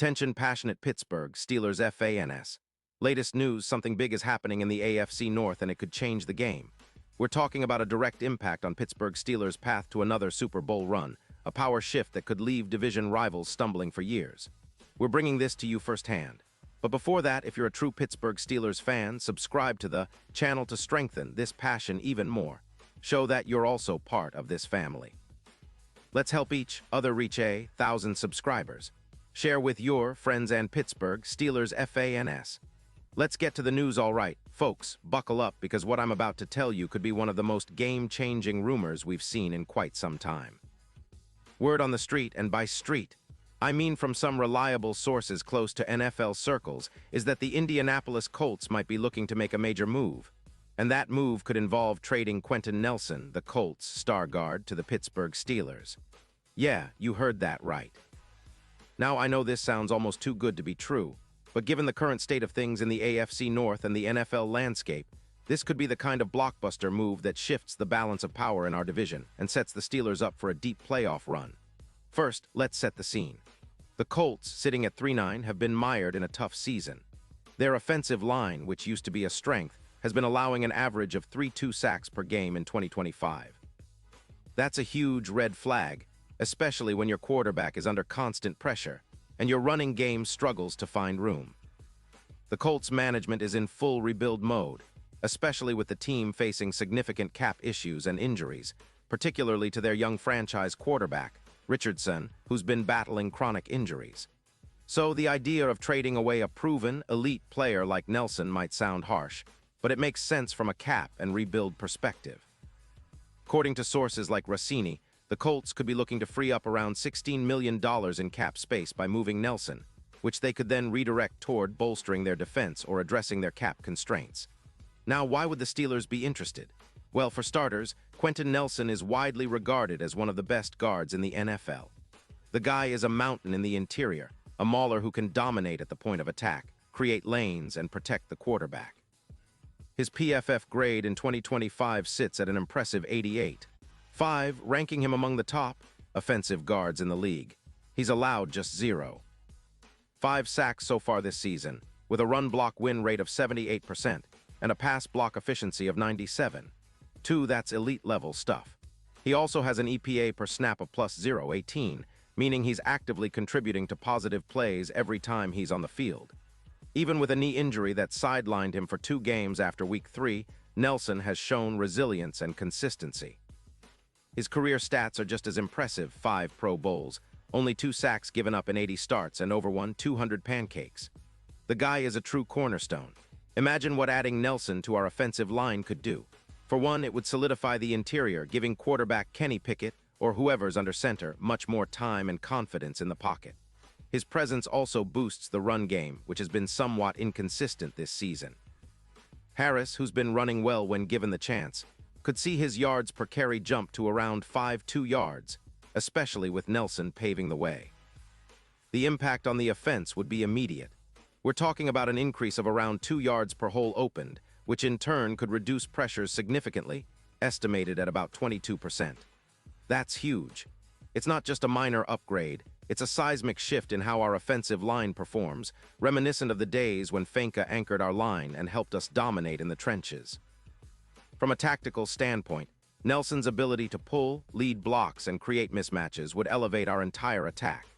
Attention passionate Pittsburgh Steelers fans. Latest news, something big is happening in the AFC North and it could change the game. We're talking about a direct impact on Pittsburgh Steelers' path to another Super Bowl run, a power shift that could leave division rivals stumbling for years. We're bringing this to you firsthand. But before that, if you're a true Pittsburgh Steelers fan, subscribe to the channel to strengthen this passion even more. Show that you're also part of this family. Let's help each other reach 1,000 subscribers. Share with your friends and Pittsburgh Steelers fans. Let's get to the news all right. Folks, buckle up because what I'm about to tell you could be one of the most game-changing rumors we've seen in quite some time. Word on the street, and by street, I mean from some reliable sources close to NFL circles, is that the Indianapolis Colts might be looking to make a major move. And that move could involve trading Quenton Nelson, the Colts' star guard, to the Pittsburgh Steelers. Yeah, you heard that right. Now, I know this sounds almost too good to be true, but given the current state of things in the AFC North and the NFL landscape, this could be the kind of blockbuster move that shifts the balance of power in our division and sets the Steelers up for a deep playoff run. First, let's set the scene. The Colts, sitting at 3-9, have been mired in a tough season. Their offensive line, which used to be a strength, has been allowing an average of 3-2 sacks per game in 2025. That's a huge red flag, especially when your quarterback is under constant pressure and your running game struggles to find room. The Colts management is in full rebuild mode, especially with the team facing significant cap issues and injuries, particularly to their young franchise quarterback, Richardson, who's been battling chronic injuries. So the idea of trading away a proven, elite player like Nelson might sound harsh, but it makes sense from a cap and rebuild perspective. According to sources like Rossini, the Colts could be looking to free up around $16 million in cap space by moving Nelson, which they could then redirect toward bolstering their defense or addressing their cap constraints. Now, why would the Steelers be interested? Well, for starters, Quenton Nelson is widely regarded as one of the best guards in the NFL. The guy is a mountain in the interior, a mauler who can dominate at the point of attack, create lanes, and protect the quarterback. His PFF grade in 2025 sits at an impressive 88.5, ranking him among the top offensive guards in the league. He's allowed just 0.5 sacks so far this season, with a run-block win rate of 78% and a pass-block efficiency of 97.2. That's elite-level stuff. He also has an EPA per snap of plus 0.18, meaning he's actively contributing to positive plays every time he's on the field. Even with a knee injury that sidelined him for 2 games after Week 3, Nelson has shown resilience and consistency. His career stats are just as impressive: 5 Pro Bowls, only 2 sacks given up in 80 starts, and over 200 pancakes. The guy is a true cornerstone. Imagine what adding Nelson to our offensive line could do. For one, it would solidify the interior, giving quarterback Kenny Pickett, or whoever's under center, much more time and confidence in the pocket. His presence also boosts the run game, which has been somewhat inconsistent this season. Harris, who's been running well when given the chance, could see his yards per carry jump to around 5.2 yards, especially with Nelson paving the way. The impact on the offense would be immediate. We're talking about an increase of around 2 yards per hole opened, which in turn could reduce pressures significantly, estimated at about 22%. That's huge. It's not just a minor upgrade, it's a seismic shift in how our offensive line performs, reminiscent of the days when Fenka anchored our line and helped us dominate in the trenches. From a tactical standpoint, Nelson's ability to pull, lead blocks, and create mismatches would elevate our entire attack.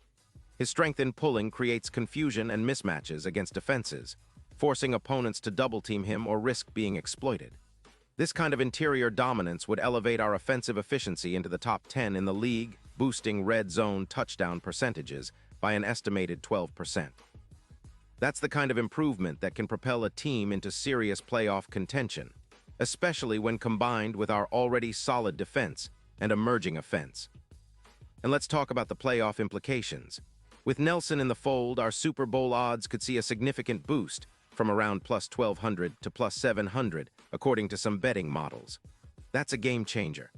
His strength in pulling creates confusion and mismatches against defenses, forcing opponents to double-team him or risk being exploited. This kind of interior dominance would elevate our offensive efficiency into the top 10 in the league, boosting red zone touchdown percentages by an estimated 12%. That's the kind of improvement that can propel a team into serious playoff contention, especially when combined with our already solid defense and emerging offense. And let's talk about the playoff implications. With Nelson in the fold, our Super Bowl odds could see a significant boost from around plus 1,200 to plus 700, according to some betting models. That's a game changer.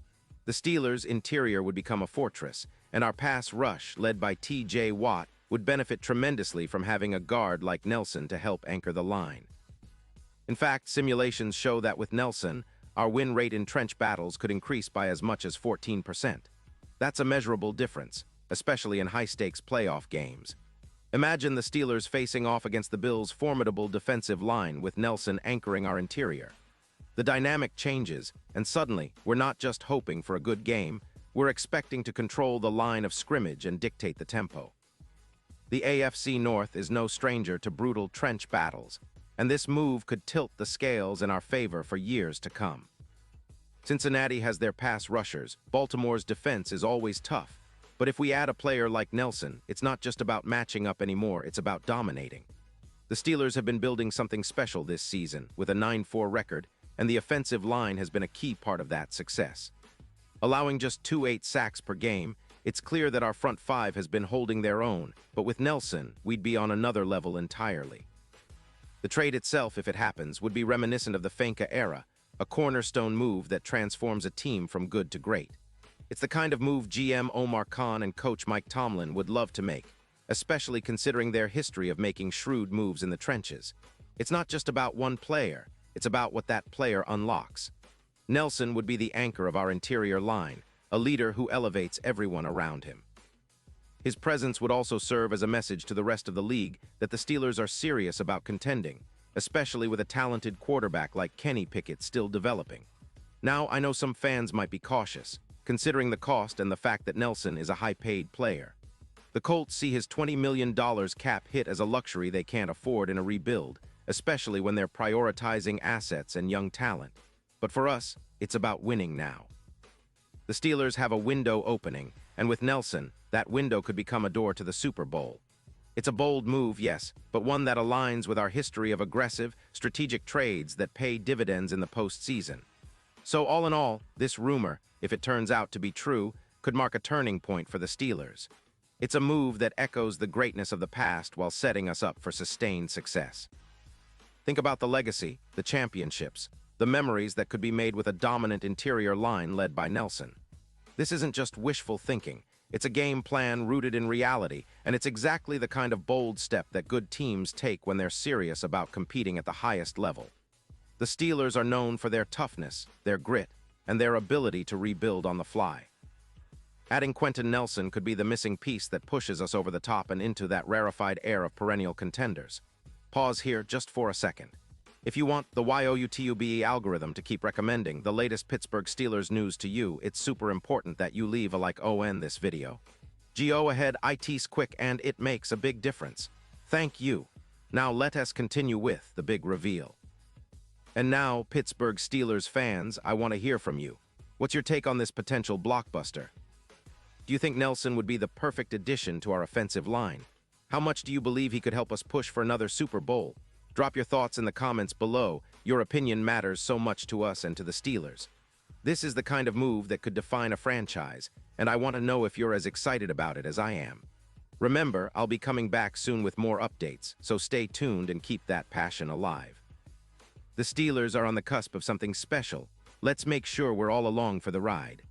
The Steelers' interior would become a fortress, and our pass rush, led by T.J. Watt, would benefit tremendously from having a guard like Nelson to help anchor the line. In fact, simulations show that with Nelson, our win rate in trench battles could increase by as much as 14%. That's a measurable difference, especially in high-stakes playoff games. Imagine the Steelers facing off against the Bills' formidable defensive line with Nelson anchoring our interior. The dynamic changes, and suddenly, we're not just hoping for a good game, we're expecting to control the line of scrimmage and dictate the tempo. The AFC North is no stranger to brutal trench battles, and this move could tilt the scales in our favor for years to come. Cincinnati has their pass rushers. Baltimore's defense is always tough. But if we add a player like Nelson, it's not just about matching up anymore, it's about dominating. The Steelers have been building something special this season, with a 9-4 record, and the offensive line has been a key part of that success. Allowing just 2-8 sacks per game, it's clear that our front five has been holding their own, but with Nelson, we'd be on another level entirely. The trade itself, if it happens, would be reminiscent of the Fenka era, a cornerstone move that transforms a team from good to great. It's the kind of move GM Omar Khan and coach Mike Tomlin would love to make, especially considering their history of making shrewd moves in the trenches. It's not just about one player, it's about what that player unlocks. Nelson would be the anchor of our interior line, a leader who elevates everyone around him. His presence would also serve as a message to the rest of the league that the Steelers are serious about contending, especially with a talented quarterback like Kenny Pickett still developing. Now, I know some fans might be cautious, considering the cost and the fact that Nelson is a high-paid player. The Colts see his $20 million cap hit as a luxury they can't afford in a rebuild, especially when they're prioritizing assets and young talent. But for us, it's about winning now. The Steelers have a window opening, and with Nelson, that window could become a door to the Super Bowl. It's a bold move, yes, but one that aligns with our history of aggressive, strategic trades that pay dividends in the postseason. So all in all, this rumor, if it turns out to be true, could mark a turning point for the Steelers. It's a move that echoes the greatness of the past while setting us up for sustained success. Think about the legacy, the championships, the memories that could be made with a dominant interior line led by Nelson. This isn't just wishful thinking. It's a game plan rooted in reality, and it's exactly the kind of bold step that good teams take when they're serious about competing at the highest level. The Steelers are known for their toughness, their grit, and their ability to rebuild on the fly. Adding Quentin Nelson could be the missing piece that pushes us over the top and into that rarefied air of perennial contenders. Pause here just for a second. If you want the YOUTUBE algorithm to keep recommending the latest Pittsburgh Steelers news to you, it's super important that you leave a like on this video. Go ahead, it's quick and it makes a big difference. Thank you. Now let us continue with the big reveal. And now, Pittsburgh Steelers fans, I want to hear from you. What's your take on this potential blockbuster? Do you think Nelson would be the perfect addition to our offensive line? How much do you believe he could help us push for another Super Bowl? Drop your thoughts in the comments below. Your opinion matters so much to us and to the Steelers. This is the kind of move that could define a franchise, and I want to know if you're as excited about it as I am. Remember, I'll be coming back soon with more updates, so stay tuned and keep that passion alive. The Steelers are on the cusp of something special. Let's make sure we're all along for the ride.